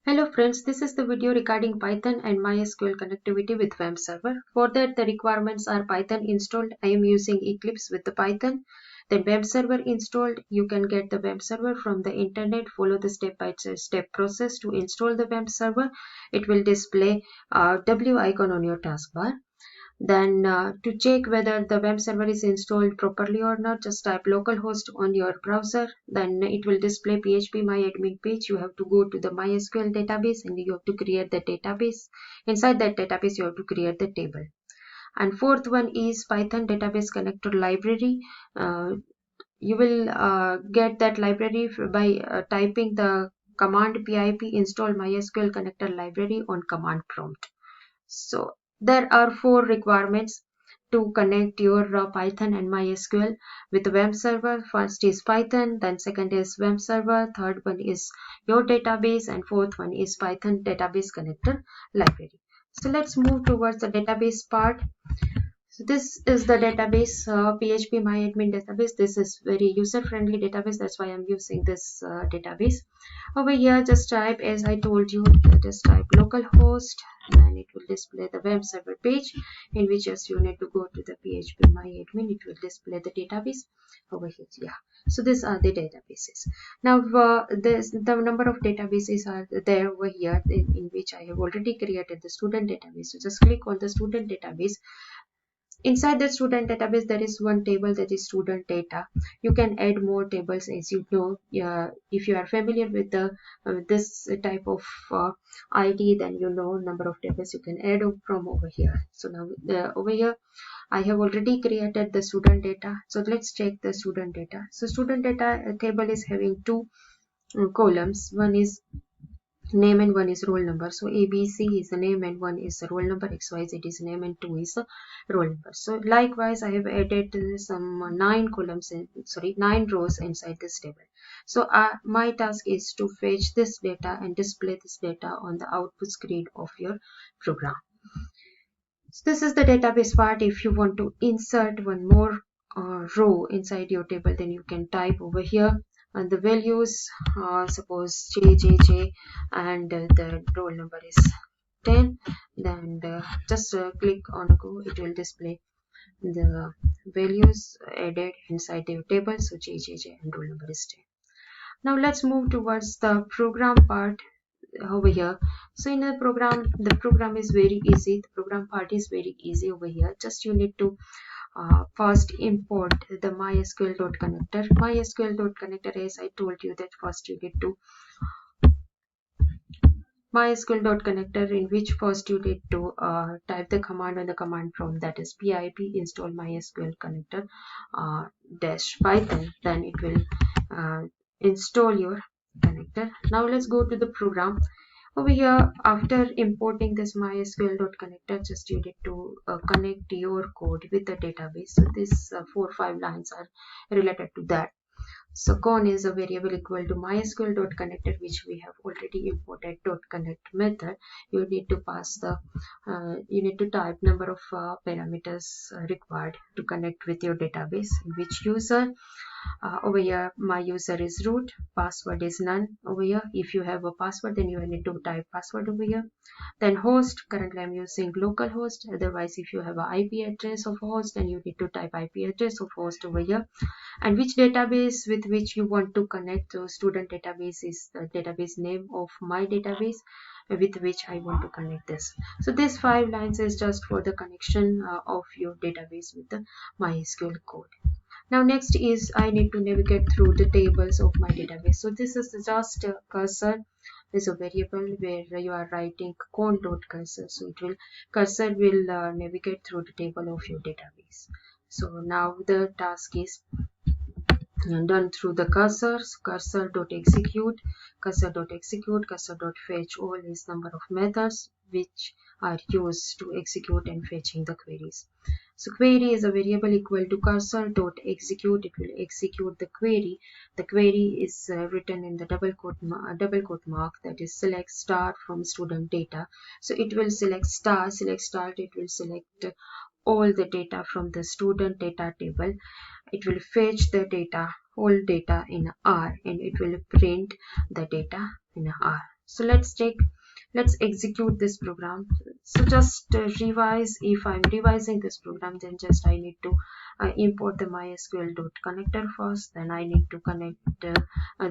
Hello friends, this is the video regarding Python and MySQL connectivity with WAMP server. For that, the requirements are Python installed. I am using Eclipse with the Python. Then WAMP server installed. You can get the WAMP server from the internet. Follow the step-by-step process to install the WAMP server. It will display a W icon on your taskbar. Then to check whether the web server is installed properly or not, just type localhost on your browser. Then it will display PHP MyAdmin page. You have to go to the MySQL database and you have to create the database. Inside that database, you have to create the table. And fourth one is Python database connector library. You will get that library by typing the command pip install MySQL connector library on command prompt. So there are four requirements to connect your Python and MySQL with the WAMP server. First is Python, then second is WAMP server, third one is your database, and fourth one is Python database connector library. So let's move towards the database part. So this is the database, PHP MyAdmin database. This is very user-friendly database. That's why I'm using this database. Over here, just type, as I told you, just type localhost, and it will display the web server page, in which just you need to go to the PHP MyAdmin. It will display the database over here. Yeah. So these are the databases. Now, the number of databases are there over here, in which I have already created the student database. So just click on the student database. Inside the student database, there is one table, that is student data. You can add more tables, as you know. If you are familiar with the this type of ID, then you know number of tables you can add from over here. So now over here, I have already created the student data. So let's check the student data. So student data table is having two columns. One is name and one is roll number. So ABC is the name and one is the roll number. XYZ is name and 2 is the roll number. So likewise, I have added some 9 rows inside this table. So my task is to fetch this data and display this data on the output screen of your program. So this is the database part. If you want to insert one more row inside your table, then you can type over here, and the values, suppose JJJ, and the roll number is 10. Then just click on go. It will display the values added inside your table. So JJJ and roll number is 10. Now let's move towards the program part over here. So in the program is very easy. The program part is very easy over here. Just you need to first import the mysql.connector. mysql.connector, as I told you, that first you need to mysql.connector, in which first you need to type the command on the command prompt, that is pip install mysql connector dash python. Then it will install your connector. Now let's go to the program. Over here, after importing this mysql.connector, just you need to connect your code with the database. So these 4 or 5 lines are related to that. So con is a variable equal to mysql.connector, which we have already imported .connect method. You need to pass the you need to type number of parameters required to connect with your database. In which user, over here my user is root, password is none. Over here, if you have a password, then you need to type password over here. Then host, currently I'm using localhost. Otherwise, if you have an IP address of host, then you need to type IP address of host over here. And which database with which you want to connect. So student database is the database name of my database with which I want to connect this. So this 5 lines is just for the connection of your database with the MySQL code. Now next is I need to navigate through the tables of my database. So this is just a cursor. Is a variable where you are writing con.cursor. So cursor will navigate through the table of your database. So now the task is done through the cursors. Cursor.execute, cursor.fetch. All is number of methods which are used to execute and fetching the queries. So query is a variable equal to cursor.execute. It will execute the query. The query is written in the double quote mark, that is select star from student data. So it will select star. It will select all the data from the student data table. It will fetch the data, whole data in R, and it will print the data in R. So let's execute this program. So just revise. If I'm revising this program, then just I need to import the mysql.connector first. Then I need to connect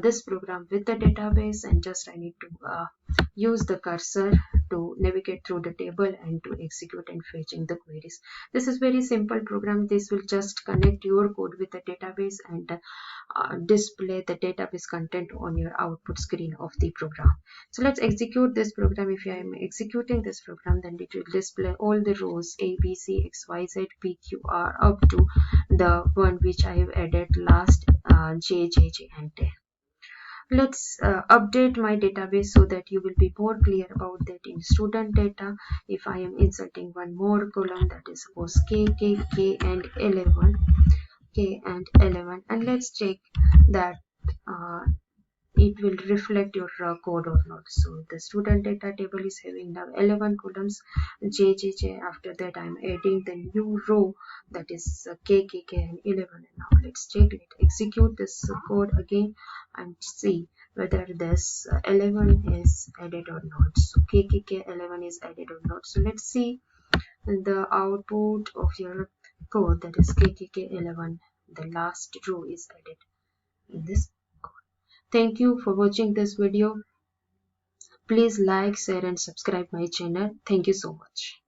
this program with the database, and just I need to use the cursor to navigate through the table and to execute and fetching the queries. This is very simple program. This will just connect your code with the database and display the database content on your output screen of the program. So let's execute this program. If I am executing this program, then it will display all the rows A, B, C, X, Y, Z, P, Q, R up to the one which I have added last, J, J, J, and 10. Let's update my database so that you will be more clear about that. In student data, if I am inserting one more column, that is suppose K, K, K and 11, K and 11, and let's check that it will reflect your code or not. So the student data table is having now 11 columns, J, J, J. After that, I'm adding the new row, that is K, K, K and 11. And now let's check, let's execute this code again and see whether this 11 is added or not. So K, K, K 11 is added or not. So let's see the output of your code, that is K, K, K 11. The last row is added in this. Thank you for watching this video. Please like, share and subscribe my channel. Thank you so much.